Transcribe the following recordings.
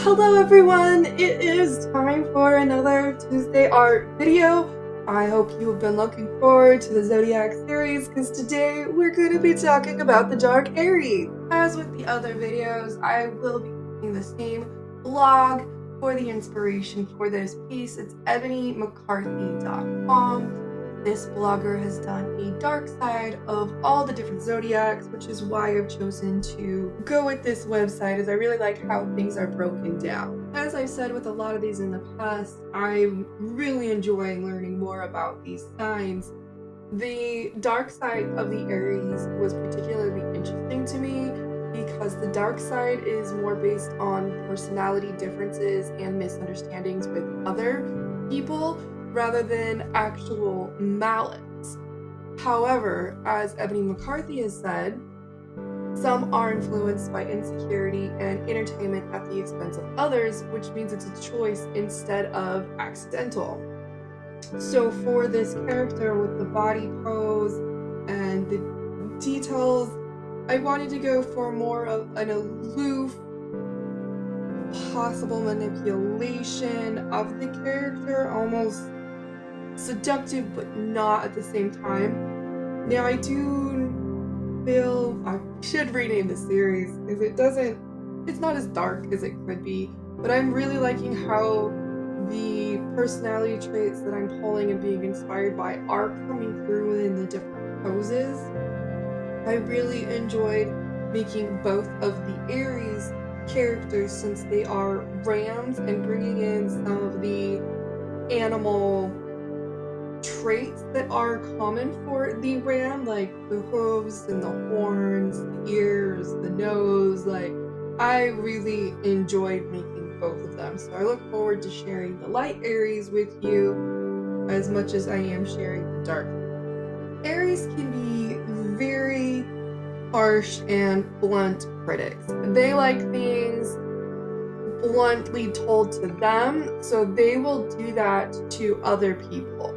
Hello everyone! It is time for another Tuesday art video. I hope you have been looking forward to the Zodiac series because today we're going to be talking about the dark Aries. As with the other videos, I will be using the same blog for the inspiration for this piece. It's ebonymccarthy.com. This blogger has done a dark side of all the different zodiacs, which is why I've chosen to go with this website, as I really like how things are broken down. As I've said with a lot of these in the past, I'm really enjoying learning more about these signs. The dark side of the Aries was particularly interesting to me because the dark side is more based on personality differences and misunderstandings with other people, rather than actual malice. However, as Ebony McCarthy has said, some are influenced by insecurity and entertainment at the expense of others, which means it's a choice instead of accidental. So for this character with the body pose and the details, I wanted to go for more of an aloof, possible manipulation of the character, almost seductive but not at the same time. Now I do feel I should rename the series because it's not as dark as it could be, but I'm really liking how the personality traits that I'm pulling and being inspired by are coming through in the different poses. I really enjoyed making both of the Aries characters since they are rams and bringing in some of the animal traits that are common for the ram, like the hooves and the horns, the ears, the nose. Like, I really enjoyed making both of them, so I look forward to sharing the light Aries with you as much as I am sharing the dark. Aries can be very harsh and blunt critics. They like things bluntly told to them, so they will do that to other people.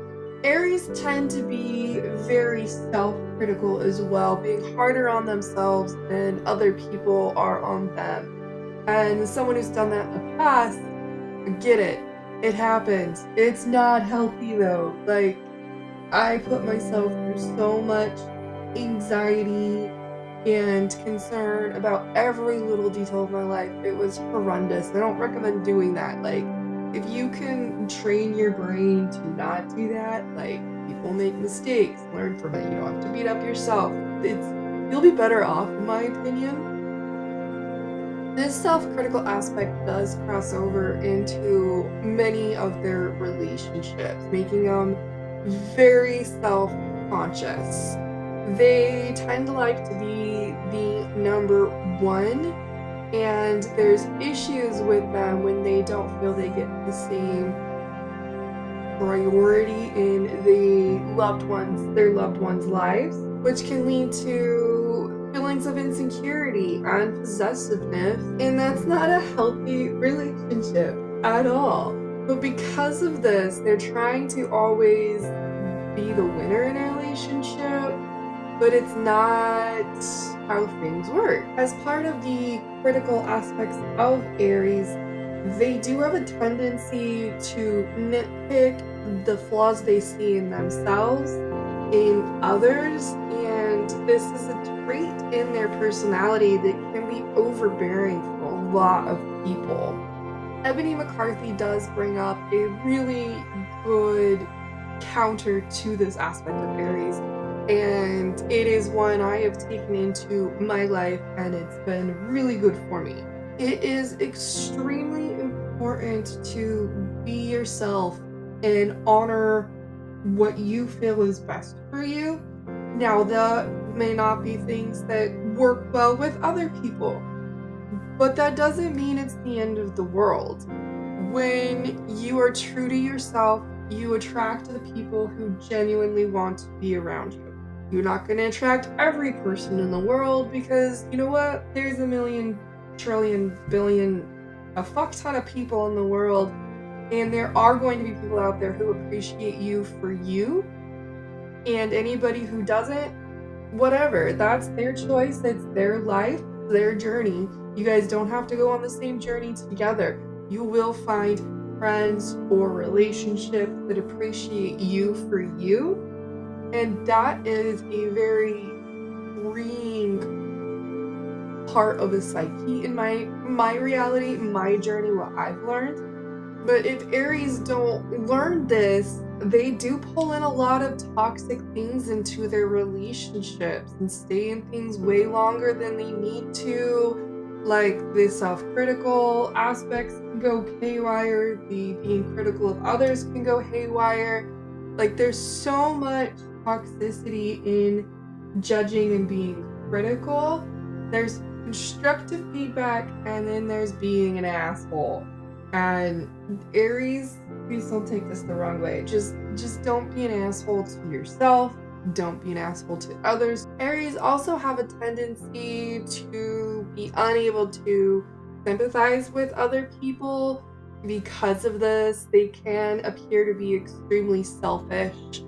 Aries tend to be very self-critical as well, being harder on themselves than other people are on them. And someone who's done that in the past, get it. It happens. It's not healthy though. Like, I put myself through so much anxiety and concern about every little detail of my life. It was horrendous. I don't recommend doing that. Like, if you can train your brain to not do that, like, people make mistakes, learn from it. You don't have to beat up yourself. You'll be better off, in my opinion. This self-critical aspect does cross over into many of their relationships, making them very self-conscious. They tend to like to be the number one, and there's issues with them when they don't feel they get the same priority in their loved ones' lives, which can lead to feelings of insecurity and possessiveness, and that's not a healthy relationship at all. But because of this, they're trying to always be the winner in a relationship, but it's not how things work. As part of the critical aspects of Aries, they do have a tendency to nitpick the flaws they see in themselves, in others, and this is a trait in their personality that can be overbearing for a lot of people. Ebony McCarthy does bring up a really good counter to this aspect of Aries, and it is one I have taken into my life, and it's been really good for me. It is extremely important to be yourself and honor what you feel is best for you. Now, that may not be things that work well with other people, but that doesn't mean it's the end of the world. When you are true to yourself, you attract the people who genuinely want to be around you. You're not going to attract every person in the world because, you know what? There's a million, trillion, billion, a fuck ton of people in the world, and there are going to be people out there who appreciate you for you, and anybody who doesn't, whatever. That's their choice. It's their life. their journey. You guys don't have to go on the same journey together. You will find friends or relationships that appreciate you for you. And that is a very freeing part of the psyche in my reality, my journey, what I've learned. But if Aries don't learn this, they do pull in a lot of toxic things into their relationships and stay in things way longer than they need to. Like the self-critical aspects can go haywire, the being critical of others can go haywire. Like there's so much toxicity in judging and being critical. There's constructive feedback, and then there's being an asshole. And Aries, please don't take this the wrong way. Just don't be an asshole to yourself. Don't be an asshole to others. Aries also have a tendency to be unable to sympathize with other people. Because of this, they can appear to be extremely selfish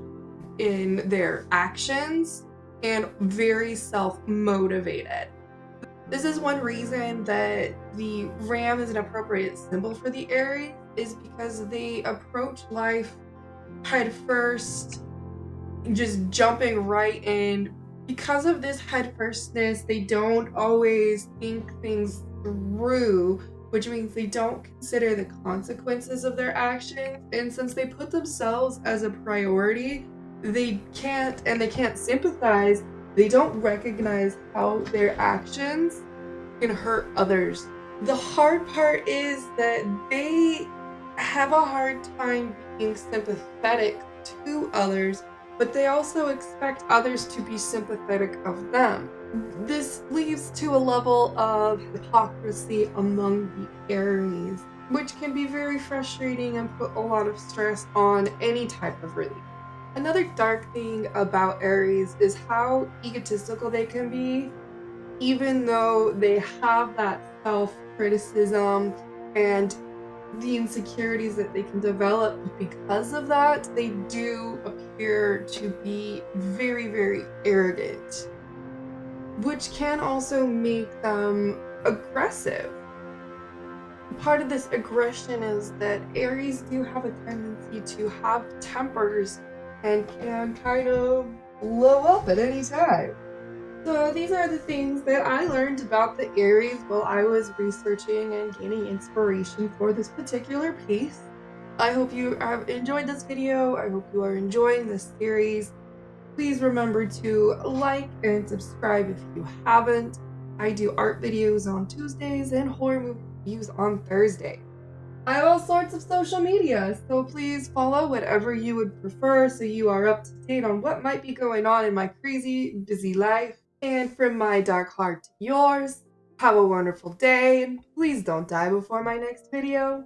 in their actions and very self-motivated. This is one reason that the ram is an appropriate symbol for the Aries, is because they approach life head first, just jumping right in. Because of this head firstness, they don't always think things through, which means they don't consider the consequences of their actions. And since they put themselves as a priority, they can't sympathize. They don't recognize how their actions can hurt others. The hard part is that they have a hard time being sympathetic to others, but they also expect others to be sympathetic of them. This leads to a level of hypocrisy among the Aries, which can be very frustrating and put a lot of stress on any type of relationship. Another dark thing about Aries is how egotistical they can be, even though they have that self-criticism and the insecurities that they can develop. Because of that, they do appear to be very, very arrogant, which can also make them aggressive. Part of this aggression is that Aries do have a tendency to have tempers and can kind of blow up at any time. So these are the things that I learned about the Aries while I was researching and gaining inspiration for this particular piece. I hope you have enjoyed this video. I hope you are enjoying this series. Please remember to like and subscribe if you haven't. I do art videos on Tuesdays and horror movie reviews on Thursday. I have all sorts of social media, so please follow whatever you would prefer so you are up to date on what might be going on in my crazy, busy life. And from my dark heart to yours, have a wonderful day, and please don't die before my next video.